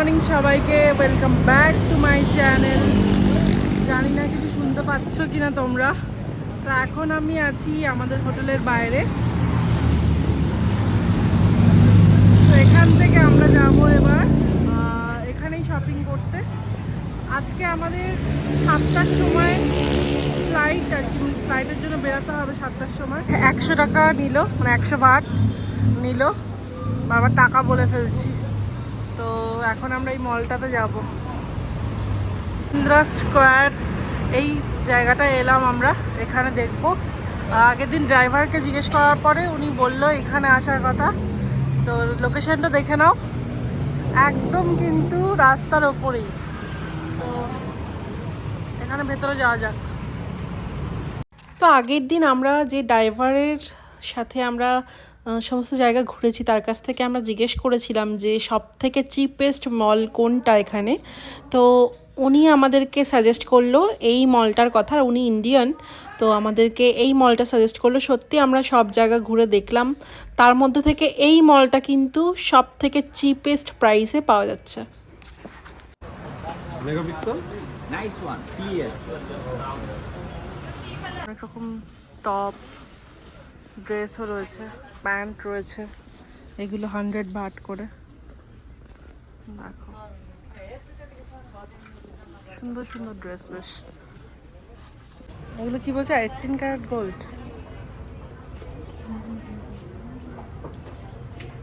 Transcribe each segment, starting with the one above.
Morning সবাইকে, welcome back to my channel. জানি না কিছু শুনতে পাচ্ছ কিনা তোমরা। তো এখন আমি আছি আমাদের হোটেলের বাইরে। তো এখান থেকে আমরা যাব এবার এখানেই শপিং করতে। আজকে আমাদের 7টার সময় ফ্লাইট, আর কি ফ্লাইটের জন্য বেরোতে হবে 7টার সময়। 100 টাকা নিল, মানে 100 বাট নিল, বারবার টাকা বলে ফেলছি। তো এখন আমরা এই মলটাতে যাব, ইন্দ্রা স্কোয়ার। এই জায়গাটায় এলাম আমরা, এখানে দেখব। আগের দিন ড্রাইভারকে জিজ্ঞেস করার পরে উনি বললো এখানে আসার কথা। তো লোকেশনটা দেখে নাও, একদম কিন্তু রাস্তার ওপরেই। তো এখানে ভেতরে যাওয়া যাক। তো আগের দিন আমরা যে ড্রাইভারের সাথে আমরা সমস্ত জায়গা ঘুরেছি, তার কাছ থেকে আমরা জিজ্ঞেস করেছিলাম যে সব থেকে চিপেস্ট মল কোনটা এখানে। তো উনি আমাদেরকে সাজেস্ট করলো এই মলটার কথা। উনি ইন্ডিয়ান, তো আমাদেরকে এই মলটা সাজেস্ট করলো। সত্যি আমরা সব জায়গা ঘুরে দেখলাম, তার মধ্যে থেকে এই মলটা কিন্তু সব থেকে চিপেস্ট প্রাইসে পাওয়া যাচ্ছে। Megapixel nice one clear. অনেক রকম টপ, ড্রেসও রয়েছে, প্যান্ট রয়েছে। এগুলো 100 বাট করে। দেখো সুন্দর সুন্দর ড্রেস। বেশ, এগুলো কি বলছে? 18 carat gold.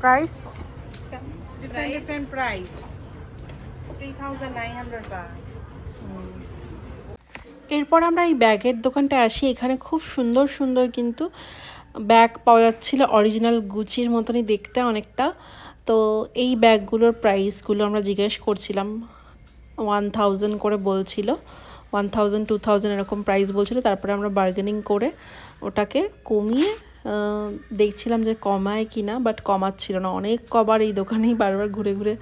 Price different price. 3,900 baht. এরপর আমরা এই ব্যাগের দোকানটায় আসি। এখানে খুব সুন্দর সুন্দর কিন্তু ব্যাগ পাওয়া যাচ্ছিলো, অরিজিনাল গুচির মতনই দেখতে অনেকটা। তো এই ব্যাগগুলোর প্রাইসগুলো আমরা জিজ্ঞেস করছিলাম। 1000 করে বলছিল, 1000 2000 এরকম প্রাইস বলছিল। তারপরে আমরা বার্গেনিং করে ওটাকে কমিয়ে দেখছিলাম যে কমায় কি না, বাট কমাচ্ছিল না। অনেক কবার এই দোকানেই বারবার ঘুরে ঘুরে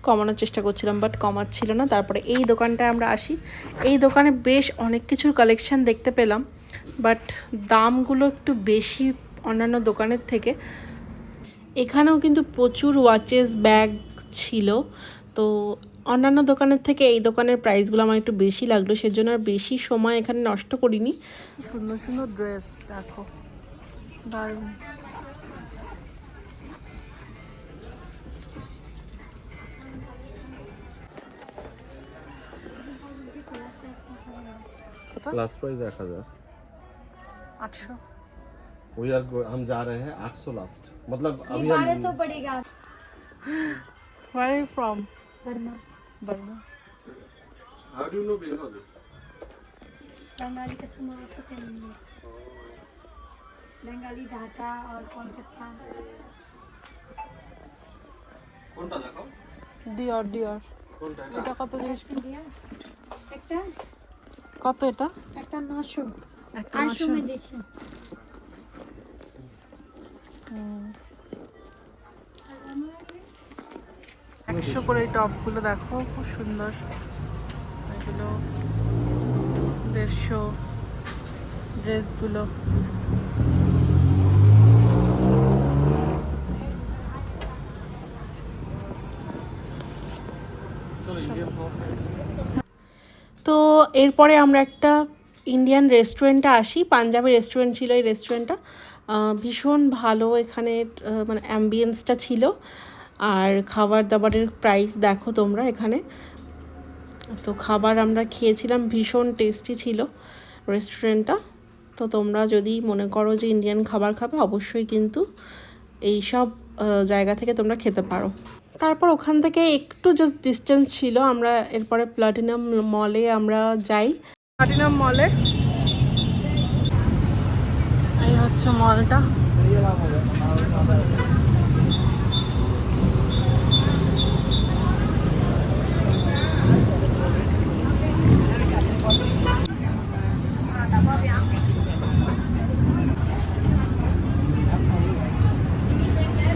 কমানোর চেষ্টা করছিলাম, বাট কমাচ্ছিল না। তারপরে এই দোকানটায় আমরা আসি। এই দোকানে বেশ অনেক কিছুর কালেকশান দেখতে পেলাম, বাট দামগুলো একটু বেশি অন্যান্য দোকানের থেকে। এখানেও কিন্তু প্রচুর ওয়াচেস, ব্যাগ ছিল। তো অন্যান্য দোকানের থেকে এই দোকানের প্রাইসগুলো আমার একটু বেশি লাগলো, সেজন্য আর বেশি সময় এখানে নষ্ট করিনি। সুন্দর সুন্দর ড্রেস দেখো, দারুণ। Last price 1000। 800। हम जा रहे हैं 800 लास्ट, मतलब अभी हम 1200 पड़ेगा। Where are you from? Burma. Burma. How do you know Bengali? Bengali customer से करेंगे। बंगाली ढाका और कोलकाता। কোনটা দেখো? ডিওর ডিওর। কোনটা এটা কত জিনিস? इंडिया একটা কত এটা? একটা 900 একটা 800 में দিচ্ছি। 100 করে এই টপগুলো দেখো, খুব সুন্দর। এগুলো 150 ড্রেসগুলো। তো এরপরে আমরা একটা ইন্ডিয়ান রেস্টুরেন্টে আসি। পাঞ্জাবি রেস্টুরেন্ট ছিল এই রেস্টুরেন্টটা। ভীষণ ভালো এখানে, মানে অ্যাম্বিয়েন্সটা ছিল। আর খাবার দাবারের প্রাইস দেখো তোমরা এখানে। তো খাবার আমরা খেয়েছিলাম, ভীষণ টেস্টি ছিল রেস্টুরেন্টটা। তো তোমরা যদি মনে করো যে ইন্ডিয়ান খাবার খাবে, অবশ্যই কিন্তু এই সব জায়গা থেকে তোমরা খেতে পারো। তারপর ওখান থেকে একটু জাস্ট ডিস্টেন্স ছিল, আমরা এরপরে প্লাটিনাম মলে আমরা যাই। প্লাটিনাম মলে এই হচ্ছে মলটা।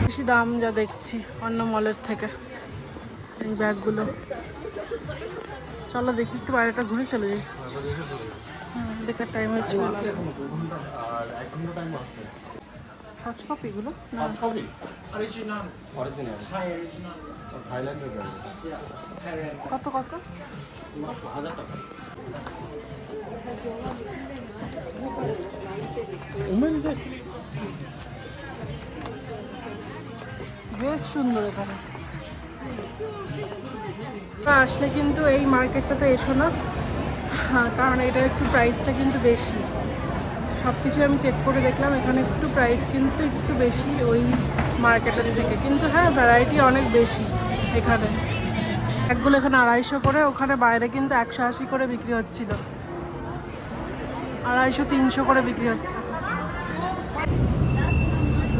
বেশি দাম যা দেখছি অন্য মলের থেকে এই ব্যাগগুলো। চলো দেখি একটু বাইরেটা ঘুরে চলে যাই। বেকার টাইম হয়েছে। ফার্স্ট কপি এগুলো না ফার্স্ট কপি অরিজিনাল থাইল্যান্ডের ব্র্যান্ড কত কত 1000 টাকা বেশ সুন্দর এখানে। আসলে কিন্তু এই মার্কেটটাতে এসো না, হ্যাঁ, কারণ এটা একটু প্রাইসটা কিন্তু বেশি। সব কিছু আমি চেক করে দেখলাম, এখানে একটু প্রাইস কিন্তু একটু বেশি ওই মার্কেটের থেকে, কিন্তু হ্যাঁ ভ্যারাইটি অনেক বেশি এখানে। ব্যাগগুলো এখানে 250 করে, ওখানে বাইরে কিন্তু 180 করে বিক্রি হচ্ছিল, 250-300 করে বিক্রি হচ্ছে।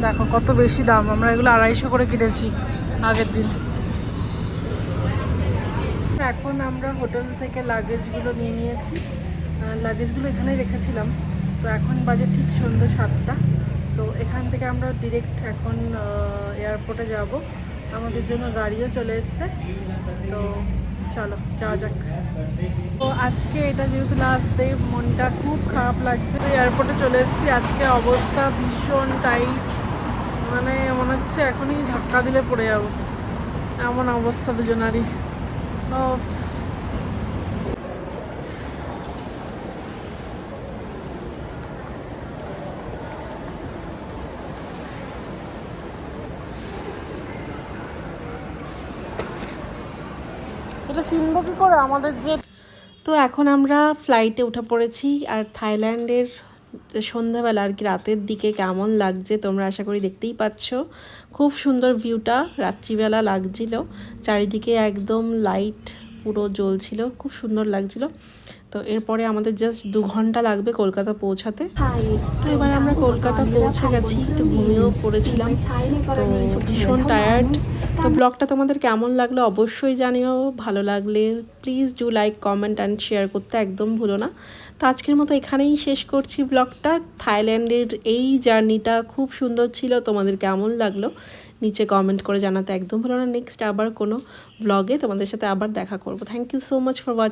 দেখো কত বেশি দাম, আমরা এগুলো 250 করে কিনেছি আগের দিন। এখন আমরা হোটেল থেকে লাগেজগুলো নিয়ে নিয়েছি, লাগেজগুলো এখানে রেখেছিলাম। তো এখন বাজে ঠিক সন্ধ্যে 7টা। তো এখান থেকে আমরা ডিরেক্ট এখন এয়ারপোর্টে যাব, আমাদের জন্য গাড়িও চলে এসছে। তো চলো যাওয়া যাক। তো আজকে এটা যেহেতু লাস্ট ডে, মনটা খুব খারাপ লাগছে। এয়ারপোর্টে চলে এসেছি, আজকে অবস্থা ভীষণ টাইট, মানে মনে হচ্ছে এখনই ধাক্কা দিলে পড়ে যাবো, এমন অবস্থা দুজনারই। এটা চিনব কি করে আমাদের যে। তো এখন আমরা ফ্লাইটে উঠে পড়েছি, আর থাইল্যান্ডের সন্ধ্যাবেলা আর কি রাতের দিকে কেমন লাগছে তোমরা আশা করি দেখতেই পাচ্ছ। খুব সুন্দর ভিউটা রাত্রিবেলা লাগছিল, চারিদিকে একদম লাইট পুরো জ্বলছিল, খুব সুন্দর লাগছিল। তো এরপরে আমাদের জাস্ট 2 ঘন্টা লাগবে কলকাতা পৌঁছাতে। তো এবার আমরা কলকাতা পৌঁছে গেছি, একটু ঘুমিয়েও পড়েছিলাম, তো ভীষণ টায়ার্ড। তো ব্লগটা তোমাদের কেমন লাগলো অবশ্যই জানিও, ভালো লাগলে please do like, comment and share করতে একদম ভুলো না। তো আজকের মতো এখানেই শেষ করছি ব্লগটা। থাইল্যান্ডের এই জার্নিটা খুব সুন্দর ছিল, তোমাদের কেমন লাগলো নিচে কমেন্ট করে জানাতে একদম ভুলো না। নেক্সট আবার কোনো ব্লগে তোমাদের সাথে আবার দেখা করবো। Thank you so much for watching.